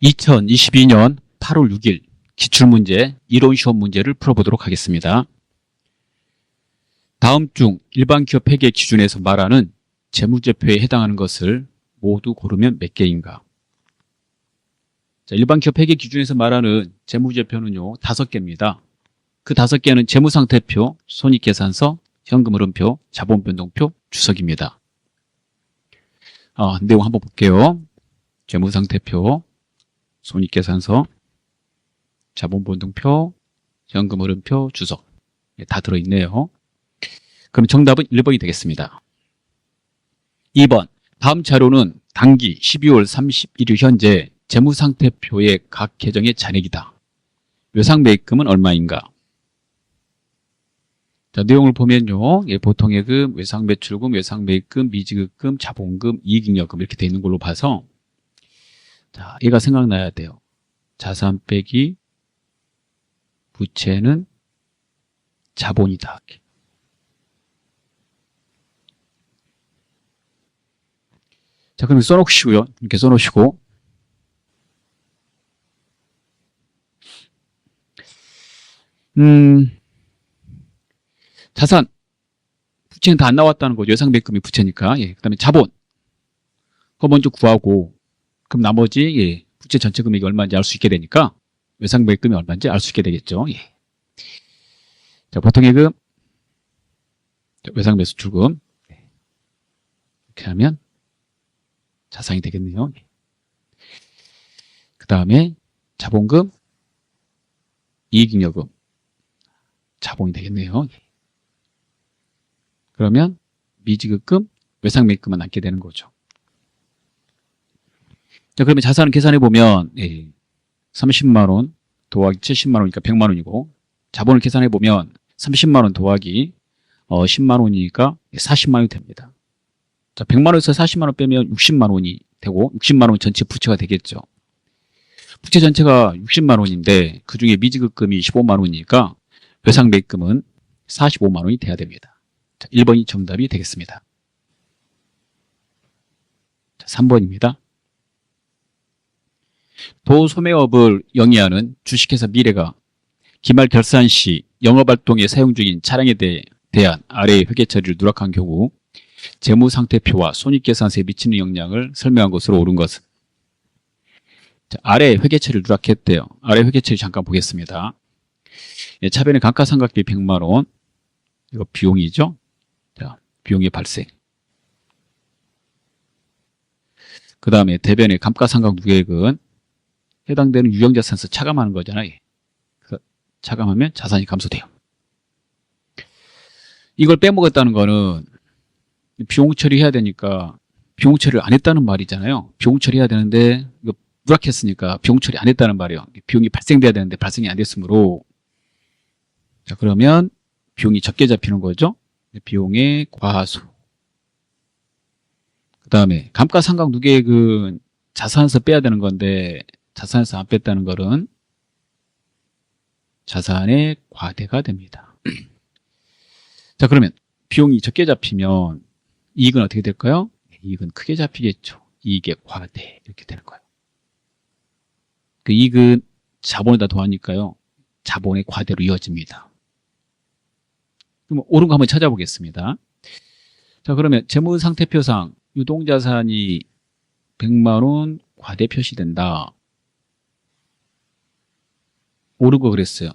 2022년 8월 6일 기출문제 이론시험 문제를 풀어보도록 하겠습니다. 다음 중 일반 기업 회계 기준에서 말하는 재무제표에 해당하는 것을 모두 고르면 몇 개인가? 자, 일반 기업 회계 기준에서 말하는 재무제표는요 5개입니다. 그 5개는 재무상태표, 손익계산서, 현금흐름표, 자본변동표, 주석입니다. 내용 한번 볼게요. 재무상태표, 손익계산서, 자본변동표, 현금흐름표, 주석 다 들어있네요. 그럼 정답은 1번이 되겠습니다. 2번, 다음 자료는 당기 12월 31일 현재 재무상태표의 각 계정의 잔액이다. 외상매입금은 얼마인가? 자, 내용을 보면요. 보통예금, 외상매출금, 외상매입금, 미지급금, 자본금, 이익잉여금 이렇게 되어 있는 걸로 봐서 자, 얘가 생각나야 돼요. 자산 빼기 부채는 자본이다. 자, 그럼 써놓으시고요. 이렇게 써놓으시고. 자산, 부채는 다 안 나왔다는 거죠. 외상매입금이 부채니까. 그 다음에 자본. 그거 먼저 구하고, 그럼 나머지, 부채 전체 금액이 얼마인지 알 수 있게 되니까, 외상매입금이 얼마인지 알 수 있게 되겠죠. 자, 보통예금, 외상매수출금. 이렇게 하면, 자산이 되겠네요. 그 다음에 자본금, 이익잉여금, 자본이 되겠네요. 그러면 미지급금, 외상매입금만 남게 되는 거죠. 자, 그러면 자산을 계산해 보면 30만 원 더하기 70만 원이니까 100만 원이고, 자본을 계산해 보면 30만 원 더하기 10만 원이니까 40만 원이 됩니다. 자, 100만 원에서 40만 원 빼면 60만 원이 되고 60만 원 전체 부채가 되겠죠. 부채 전체가 60만 원인데 그중에 미지급금이 15만 원이니까 외상매입금은 45만 원이 돼야 됩니다. 자, 1번이 정답이 되겠습니다. 자, 3번입니다. 도소매업을 영위하는 주식회사 미래가 기말 결산 시 영업활동에 사용 중인 차량에 대한 아래의 회계처리를 누락한 경우 재무상태표와 손익계산서에 미치는 영향을 설명한 것으로 옳은 것은? 자, 아래 회계처리를 누락했대요. 아래 회계처리 잠깐 보겠습니다. 차변의 감가상각비 100만 원, 이거 비용이죠. 자, 비용의 발생. 그 다음에 대변의 감가상각 누계액은 해당되는 유형자산에서 차감하는 거잖아요. 그래서 차감하면 자산이 감소돼요. 이걸 빼먹었다는 거는 비용 처리해야 되니까 비용 처리를 안 했다는 말이잖아요. 비용 처리해야 되는데 이거 누락했으니까 비용 처리 안 했다는 말이에요. 비용이 발생돼야 되는데 발생이 안 됐으므로, 자, 그러면 비용이 적게 잡히는 거죠. 비용의 과소. 그 다음에 감가상각 누계액은 자산에서 빼야 되는 건데 자산에서 안 뺐다는 거는 자산의 과대가 됩니다. 자, 그러면 비용이 적게 잡히면 이익은 어떻게 될까요? 이익은 크게 잡히겠죠. 이익의 과대 이렇게 되는 거예요. 그 이익은 자본에다 더하니까요. 자본의 과대로 이어집니다. 그럼 옳은 거 한번 찾아보겠습니다. 자, 그러면 재무상태표상 유동자산이 100만 원 과대 표시된다. 옳은 거 그랬어요.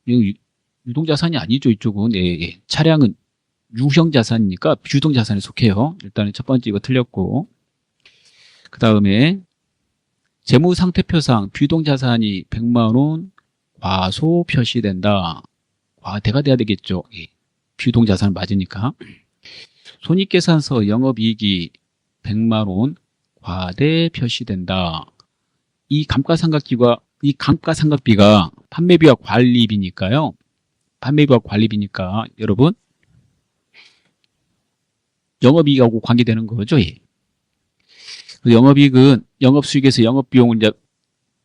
이거 유동자산이 아니죠. 이쪽은. 차량은 유형자산이니까 비유동자산에 속해요. 일단은 첫 번째 이거 틀렸고, 그 다음에 재무상태표상 비유동자산이 100만 원 과소 표시된다. 과대가 돼야 되겠죠. 비유동자산 맞으니까. 손익계산서 영업이익이 100만 원 과대 표시된다. 이 감가상각비가 판매비와 관리비니까요. 판매비와 관리비니까 여러분 영업이익하고 관계되는 거죠. 영업이익은 영업수익에서 영업비용을 이제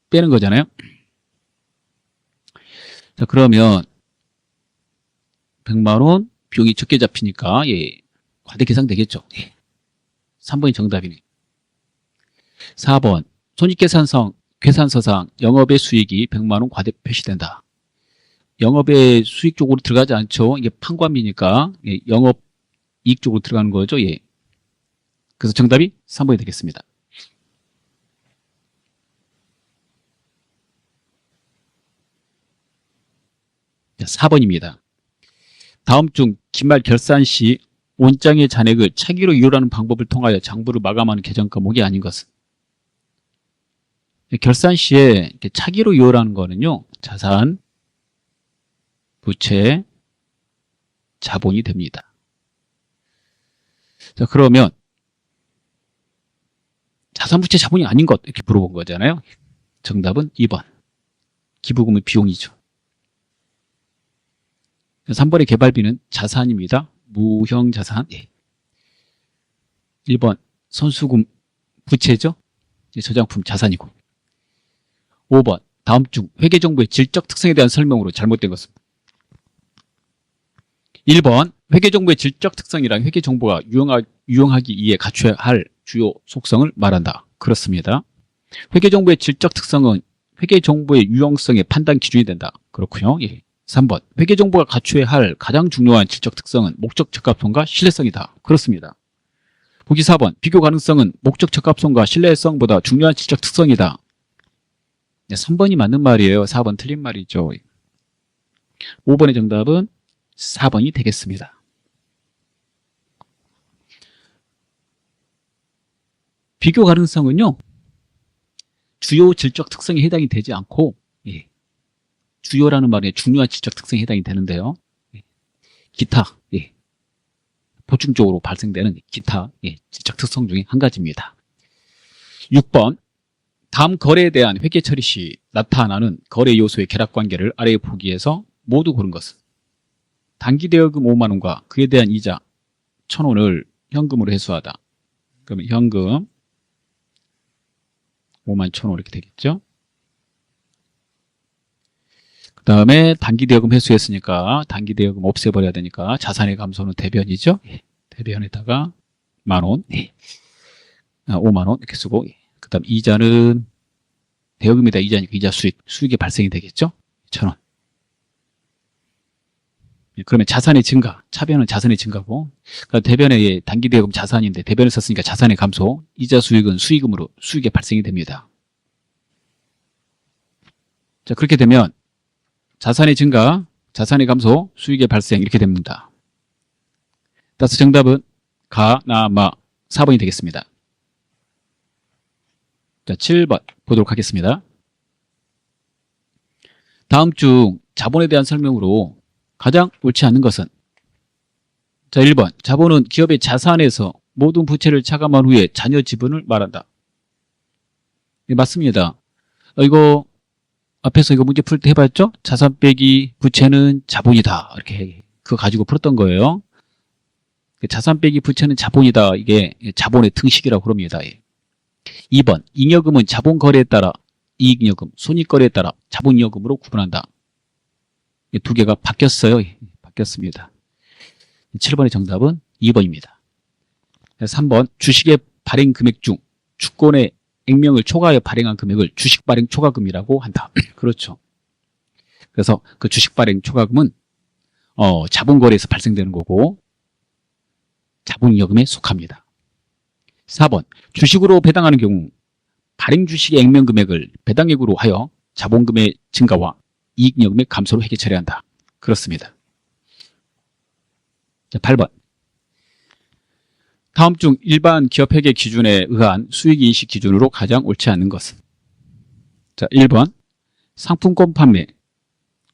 빼는 거잖아요. 자, 그러면 100만 원 비용이 적게 잡히니까 과대 계상되겠죠. 3번이 정답이네. 4번 손익계산서 계산서상 영업의 수익이 100만 원 과대 표시된다. 영업의 수익 쪽으로 들어가지 않죠. 이게 판관비니까 예, 영업 이익 쪽으로 들어가는 거죠. 예. 그래서 정답이 3번이 되겠습니다. 자, 4번입니다. 다음 중 기말 결산 시 원장의 잔액을 차기로 이율하는 방법을 통하여 장부를 마감하는 계정 과목이 아닌 것은? 결산 시에 이렇게 차기로 이율하는 거는요, 자산, 부채, 자본이 됩니다. 자, 그러면 자산, 부채, 자본이 아닌 것 이렇게 물어본 거잖아요. 정답은 2번. 기부금의 비용이죠. 3번의 개발비는 자산입니다. 무형자산. 예. 1번 선수금 부채죠. 저장품 자산이고. 5번 다음 중 회계정보의 질적 특성에 대한 설명으로 잘못된 것은? 1번 회계정보의 질적 특성이란 회계정보가 유용하기 위해 갖춰야 할 주요 속성을 말한다. 그렇습니다. 회계정보의 질적 특성은 회계정보의 유용성의 판단 기준이 된다. 그렇군요. 예. 3번 회계정보가 갖춰야 할 가장 중요한 질적 특성은 목적 적합성과 신뢰성이다. 그렇습니다. 보기 4번 비교 가능성은 목적 적합성과 신뢰성보다 중요한 질적 특성이다. 네, 3번이 맞는 말이에요. 4번 틀린 말이죠. 5번의 정답은 4번이 되겠습니다. 비교 가능성은요, 주요 질적 특성에 해당이 되지 않고, 예, 주요라는 말에 중요한 질적 특성에 해당이 되는데요. 예, 기타, 예, 보충적으로 발생되는 기타, 예, 질적 특성 중에 한 가지입니다. 6번 다음 거래에 대한 회계 처리 시 나타나는 거래 요소의 결합 관계를 아래의 보기에서 모두 고른 것은? 단기 대여금 5만 원과 그에 대한 이자 1,000원을 현금으로 회수하다. 그러면 현금 5만 1,000원 이렇게 되겠죠. 그 다음에 단기 대여금 회수했으니까 단기 대여금 없애버려야 되니까 자산의 감소는 대변이죠. 예. 대변에다가 만원, 예. 5만 원 이렇게 쓰고, 예. 그 다음 이자는 대여금에다 이자니까 이자 수익이 발생이 되겠죠. 1,000원. 예. 그러면 자산의 증가, 차변은 자산의 증가고, 그러니까 대변에 단기 대여금 자산인데 대변을 썼으니까 자산의 감소, 이자 수익은 수익금으로 수익이 발생이 됩니다. 자, 그렇게 되면 자산의 증가, 자산의 감소, 수익의 발생 이렇게 됩니다. 따라서 정답은 가, 나, 마 4번이 되겠습니다. 자, 7번 보도록 하겠습니다. 다음 중 자본에 대한 설명으로 가장 옳지 않는 것은? 자, 1번 자본은 기업의 자산에서 모든 부채를 차감한 후에 자녀 지분을 말한다. 네, 맞습니다. 이거 앞에서 이거 문제 풀 때 해봤죠? 자산 빼기 부채는 자본이다. 이렇게 그거 가지고 풀었던 거예요. 자산 빼기 부채는 자본이다. 이게 자본의 등식이라고 그럽니다. 2번 잉여금은 자본 거래에 따라 이익잉여금, 손익거래에 따라 자본잉여금으로 구분한다. 두 개가 바뀌었어요. 바뀌었습니다. 7번의 정답은 2번입니다. 3번 주식의 발행 금액 중 주권의 액면을 초과하여 발행한 금액을 주식 발행 초과금이라고 한다. 그렇죠. 그래서 그 주식 발행 초과금은 자본거래에서 발생되는 거고 자본잉여금에 속합니다. 4번 주식으로 배당하는 경우 발행 주식의 액면 금액을 배당액으로 하여 자본금의 증가와 이익잉여금의 감소로 회계 처리한다. 그렇습니다. 자, 8번 다음 중 일반 기업 회계 기준에 의한 수익 인식 기준으로 가장 옳지 않은 것은? 자, 1번 상품권 판매,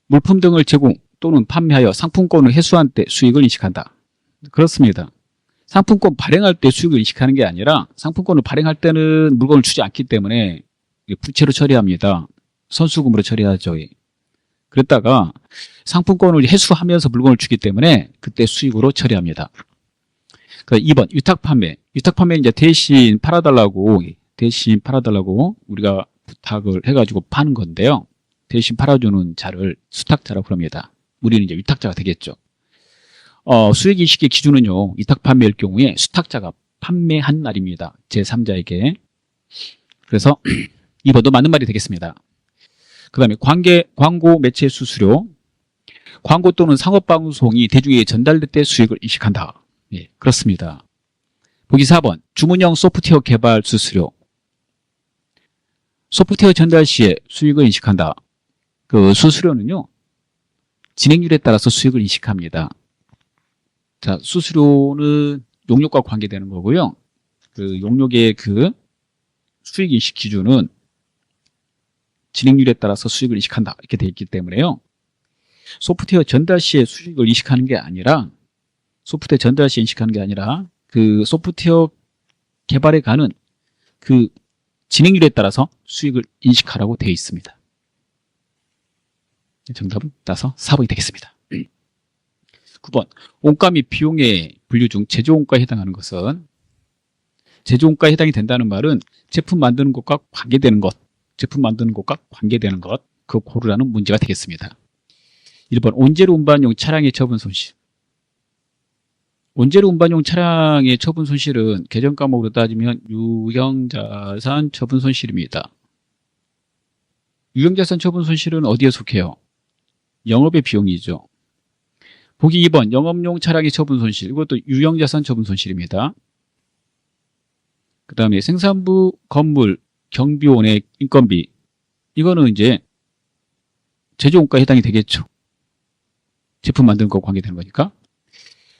물품 등을 제공 또는 판매하여 상품권을 회수한 때 수익을 인식한다. 그렇습니다. 상품권 발행할 때 수익을 인식하는 게 아니라 상품권을 발행할 때는 물건을 주지 않기 때문에 부채로 처리합니다. 선수금으로 처리하죠. 그랬다가 상품권을 회수하면서 물건을 주기 때문에 그때 수익으로 처리합니다. 2번 위탁 판매. 위탁 판매는 이제 대신 팔아달라고 우리가 부탁을 해가지고 파는 건데요. 대신 팔아주는 자를 수탁자라고 그럽니다. 우리는 이제 위탁자가 되겠죠. 수익 인식의 기준은요, 위탁 판매일 경우에 수탁자가 판매한 날입니다. 제3자에게. 그래서 2번도 맞는 말이 되겠습니다. 그 다음에 광고 매체 수수료. 광고 또는 상업방송이 대중에게 전달될 때 수익을 인식한다. 예, 그렇습니다. 보기 4번. 주문형 소프트웨어 개발 수수료. 소프트웨어 전달 시에 수익을 인식한다. 그 수수료는요, 진행률에 따라서 수익을 인식합니다. 자, 수수료는 용역과 관계되는 거고요. 그 용역의 그 수익 인식 기준은 진행률에 따라서 수익을 인식한다. 이렇게 되어 있기 때문에요. 소프트웨어 전달 시에 수익을 인식하는 게 아니라, 소프트웨어 전달 시에 인식하는 게 아니라, 그 소프트웨어 개발에 가는 그 진행률에 따라서 수익을 인식하라고 되어 있습니다. 정답은 따서 4번이 되겠습니다. 9번. 원가 및 비용의 분류 중 제조원가에 해당하는 것은, 제조원가에 해당이 된다는 말은 제품 만드는 것과 관계되는 것, 제품 만드는 것과 관계되는 것, 그 고르라는 문제가 되겠습니다. 1번. 온재료 운반용 차량의 처분 손실. 온재료 운반용 차량의 처분 손실은 개정 과목으로 따지면 유형자산 처분 손실입니다. 유형자산 처분 손실은 어디에 속해요? 영업의 비용이죠. 보기 2번. 영업용 차량의 처분 손실. 이것도 유형자산 처분 손실입니다. 그 다음에 생산부 건물 경비원의 인건비. 이거는 이제 제조원가에 해당이 되겠죠. 제품 만드는 거 관계되는 거니까.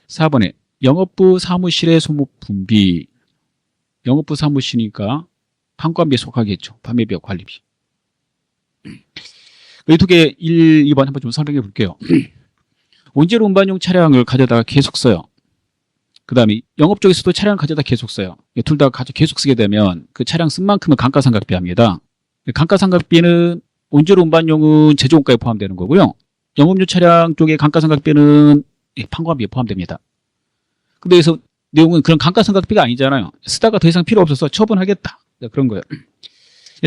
4번에 영업부 사무실의 소모품비. 영업부 사무실이니까 판관비에 속하겠죠. 판매비와 관리비. 이 두 개 1, 2번 한번 좀 설명해 볼게요. 원재료 운반용 차량을 가져다가 계속 써요. 그 다음에 영업 쪽에서도 차량을 가져다 계속 써요. 둘 다 계속 쓰게 되면 그 차량 쓴 만큼은 감가상각비합니다. 감가상각비는 원재료 운반용은 제조원가에 포함되는 거고요. 영업용 차량 쪽의 감가상각비는 판관비에 포함됩니다. 근데 여기서 내용은 그런 감가상각비가 아니잖아요. 쓰다가 더 이상 필요 없어서 처분하겠다. 그런 거예요.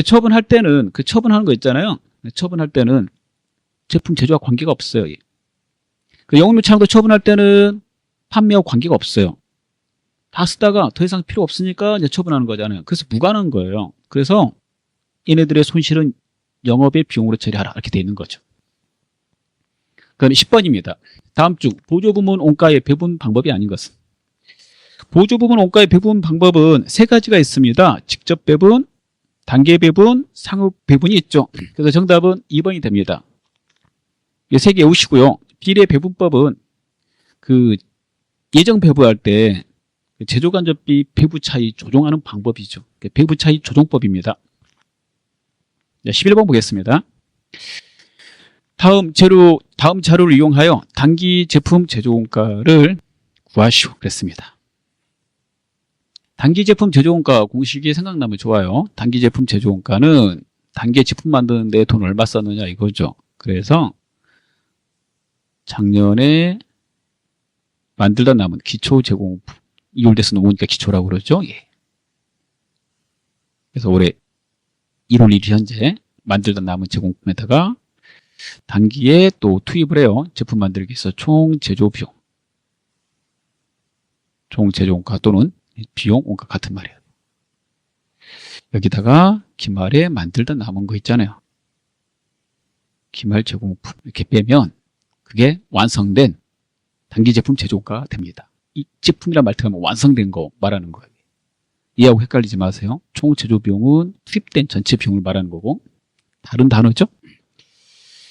처분할 때는 그 처분하는 거 있잖아요. 처분할 때는 제품 제조와 관계가 없어요. 그 영업용 차량도 처분할 때는 판매와 관계가 없어요. 다 쓰다가 더 이상 필요 없으니까 이제 처분하는 거잖아요. 그래서 무관한 거예요. 그래서 얘네들의 손실은 영업의 비용으로 처리하라. 이렇게 돼 있는 거죠. 그다음에 10번입니다. 다음 중 보조부문 원가의 배분 방법이 아닌 것은. 보조부문 원가의 배분 방법은 세 가지가 있습니다. 직접 배분, 단계 배분, 상업 배분이 있죠. 그래서 정답은 2번이 됩니다. 이 세 개 외우시고요. 비례 배분법은 그 예정 배부할 때 제조간접비 배부 차이 조정하는 방법이죠. 배부 차이 조정법입니다. 11번 보겠습니다. 다음 자료를 이용하여 단기 제품 제조원가를 구하시오. 그랬습니다. 단기 제품 제조원가 공식이 생각나면 좋아요. 단기 제품 제조원가는 단기 제품 만드는데 돈 얼마 썼느냐 이거죠. 그래서 작년에 만들다 남은 기초 제공품, 2월 돼서 넘으니까 기초라고 그러죠. 예. 그래서 올해 1월 1일 현재 만들다 남은 제공품에다가 단기에 또 투입을 해요. 제품 만들기 위해서 총 제조 비용, 총 제조 원가 또는 비용 원가 같은 말이에요. 여기다가 기말에 만들다 남은 거 있잖아요. 기말 제공품 이렇게 빼면 그게 완성된 단기 제품 제조가가 됩니다. 이 제품이란 말 들으면 완성된 거 말하는 거예요. 이해하고 헷갈리지 마세요. 총 제조 비용은 투입된 전체 비용을 말하는 거고 다른 단어죠.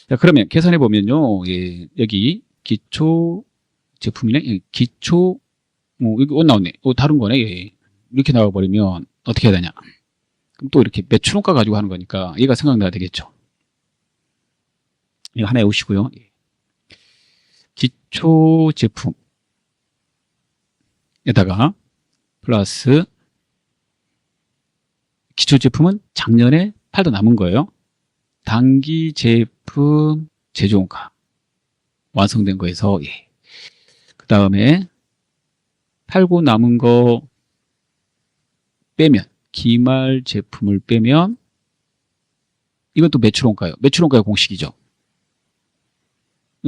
자, 그러면 계산해 보면요, 예, 여기 기초 제품이네, 예, 기초 여기 나오네, 다른 거네. 예. 이렇게 나와 버리면 어떻게 해야 되냐? 그럼 또 이렇게 매출원가 가지고 하는 거니까 얘가 생각나야 되겠죠. 이거 하나 외우시고요. 예. 기초 제품에다가 플러스 기초 제품은 작년에 팔다 남은 거예요. 단기 제품 제조원가 완성된 거에서 예. 그 다음에 팔고 남은 거 빼면 기말 제품을 빼면 이건 또 매출원가예요. 매출원가의 공식이죠.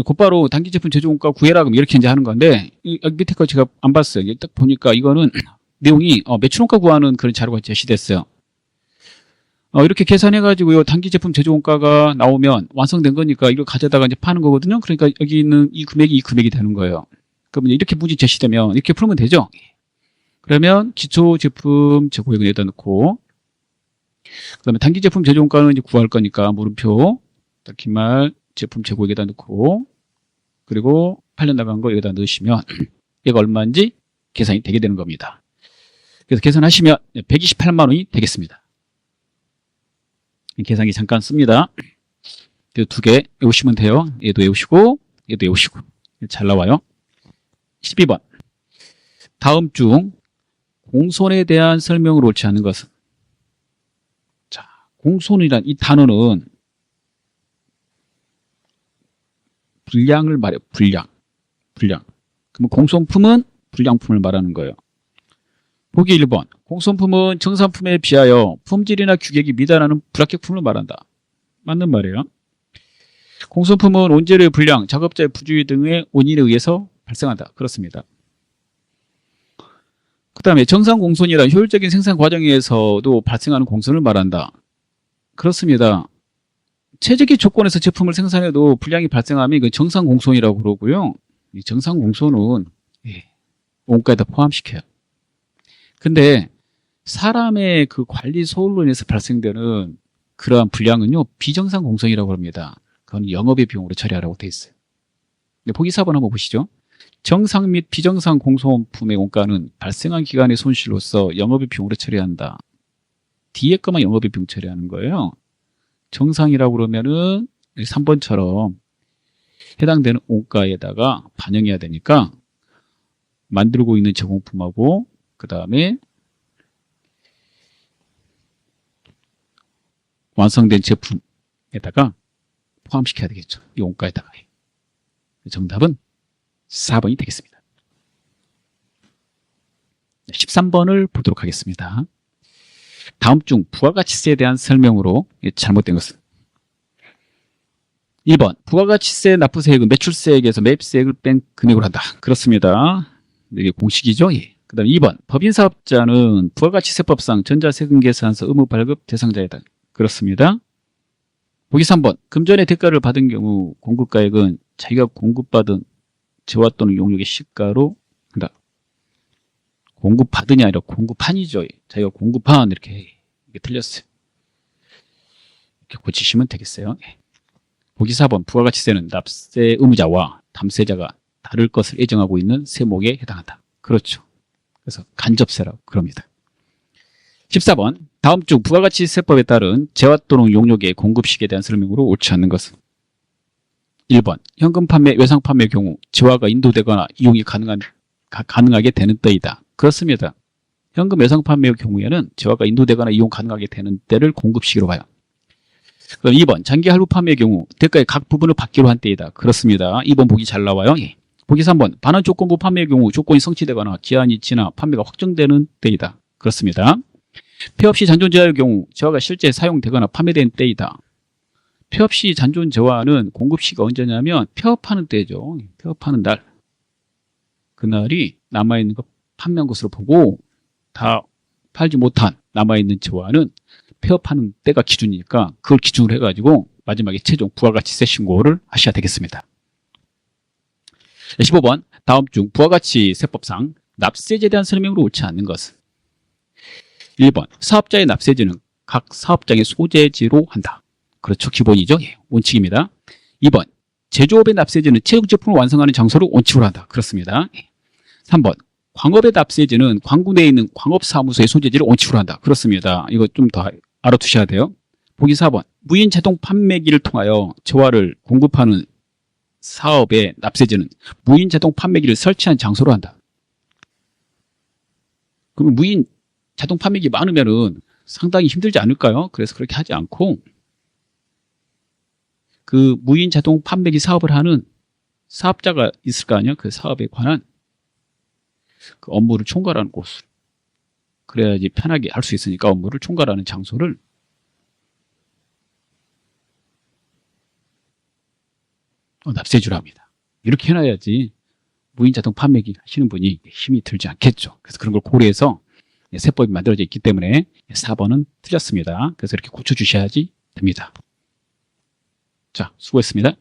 곧바로 단기 제품 제조원가 구해라 그럼 이렇게 이제 하는 건데 여기 밑에 거 제가 안 봤어요. 딱 보니까 이거는 내용이 매출원가 구하는 그런 자료가 제시됐어요. 이렇게 계산해가지고요. 단기 제품 제조 원가가 나오면 완성된 거니까 이거 가져다가 이제 파는 거거든요. 그러니까 여기 있는 이 금액이 되는 거예요. 그러면 이렇게 문제 제시되면 이렇게 풀면 되죠. 그러면 기초 제품 재고액은 여기다 넣고, 그 다음에 단기 제품 제조 원가는 이제 구할 거니까 물음표, 기말 제품 재고액에다 넣고, 그리고 팔려 나간 거 여기다 넣으시면 얘가 얼마인지 계산이 되게 되는 겁니다. 그래서 계산하시면 128만 원이 되겠습니다. 계산기 잠깐 씁니다. 두 개 외우시면 돼요. 얘도 외우시고 얘도 외우시고. 잘 나와요. 12번. 다음 중 공손에 대한 설명으로 옳지 않은 것은? 자, 공손이란 이 단어는 불량을 말해요. 불량. 그러면 공손품은 불량품을 말하는 거예요. 보기 1번. 공손품은 정산품에 비하여 품질이나 규격이 미달하는 불합격품을 말한다. 맞는 말이에요. 공손품은 원재료의 불량, 작업자의 부주의 등의 원인에 의해서 발생한다. 그렇습니다. 그 다음에 정상 공손이란 효율적인 생산 과정에서도 발생하는 공손을 말한다. 그렇습니다. 최적의 조건에서 제품을 생산해도 불량이 발생하면 이건 정상 공손이라고 그러고요. 이 정상 공손은 원가에다 포함시켜요. 근데 사람의 그 관리 소홀로 인해서 발생되는 그러한 불량은요, 비정상 공손이라고 합니다. 그건 영업의 비용으로 처리하라고 돼 있어요. 보기 4번 한번 보시죠. 정상 및 비정상 공손품의 원가는 발생한 기간의 손실로서 영업의 비용으로 처리한다. 뒤에 것만 영업의 비용 처리하는 거예요. 정상이라고 그러면은 3번처럼 해당되는 원가에다가 반영해야 되니까 만들고 있는 제공품하고 그 다음에 완성된 제품에다가 포함시켜야 되겠죠. 이 원가에다가. 정답은 4번이 되겠습니다. 13번을 보도록 하겠습니다. 다음 중 부가가치세에 대한 설명으로 잘못된 것은? 1번. 부가가치세 납부세액은 매출세액에서 매입세액을 뺀 금액으로 한다. 그렇습니다. 이게 공식이죠. 예. 그 다음에 2번. 법인사업자는 부가가치세법상 전자세금계산서 의무 발급 대상자이다. 그렇습니다. 보기 3번. 금전의 대가를 받은 경우 공급가액은 자기가 공급받은 재화 또는 용역의 시가로 한다. 공급받으냐 아니라 공급한이죠. 자기가 공급한 이렇게 틀렸어요. 이렇게 고치시면 되겠어요. 보기 4번. 부가가치세는 납세 의무자와 담세자가 다를 것을 예정하고 있는 세목에 해당한다. 그렇죠. 그래서 간접세라고 그럽니다. 14번. 다음 중 부가가치세법에 따른 재화 또는 용역의 공급식에 대한 설명으로 옳지 않는 것은? 1번. 현금 판매, 외상 판매의 경우 재화가 인도되거나 이용이 가능하게 되는 때이다. 그렇습니다. 현금 외상 판매의 경우에는 재화가 인도되거나 이용 가능하게 되는 때를 공급식으로 봐요. 그럼 2번. 장기 할부 판매의 경우 대가의 각 부분을 받기로 한 때이다. 그렇습니다. 2번 보기 잘 나와요. 예. 보기 3번. 반환 조건부 판매의 경우 조건이 성취되거나 기한이 지나 판매가 확정되는 때이다. 그렇습니다. 폐업시 잔존 재화의 경우 재화가 실제 사용되거나 판매된 때이다. 폐업시 잔존 재화는 공급시가 언제냐면 폐업하는 때죠. 폐업하는 날. 그날이 남아있는 거 판매한 것으로 보고 다 팔지 못한 남아있는 재화는 폐업하는 때가 기준이니까 그걸 기준으로 해가지고 마지막에 최종 부가가치세 신고를 하셔야 되겠습니다. 15번. 다음 중 부가가치세법상 납세제에 대한 설명으로 옳지 않는 것은? 1번. 사업자의 납세지는 각 사업장의 소재지로 한다. 그렇죠. 기본이죠. 예, 원칙입니다. 2번. 제조업의 납세지는 최종 제품을 완성하는 장소를 원칙으로 한다. 그렇습니다. 3번. 광업의 납세지는 광구 내에 있는 광업사무소의 소재지를 원칙으로 한다. 그렇습니다. 이거 좀 더 알아두셔야 돼요. 보기 4번. 무인 자동 판매기를 통하여 재화를 공급하는 사업의 납세지는 무인 자동 판매기를 설치한 장소로 한다. 그러면 무인 자동 판매기 많으면은 상당히 힘들지 않을까요? 그래서 그렇게 하지 않고 그 무인 자동 판매기 사업을 하는 사업자가 있을 거 아니에요? 그 사업에 관한 그 업무를 총괄하는 곳을. 그래야지 편하게 할 수 있으니까 업무를 총괄하는 장소를 납세주로 합니다. 이렇게 해놔야지 무인 자동 판매기 하시는 분이 힘이 들지 않겠죠. 그래서 그런 걸 고려해서 세법이 만들어져 있기 때문에 4번은 틀렸습니다. 그래서 이렇게 고쳐주셔야지 됩니다. 자, 수고했습니다.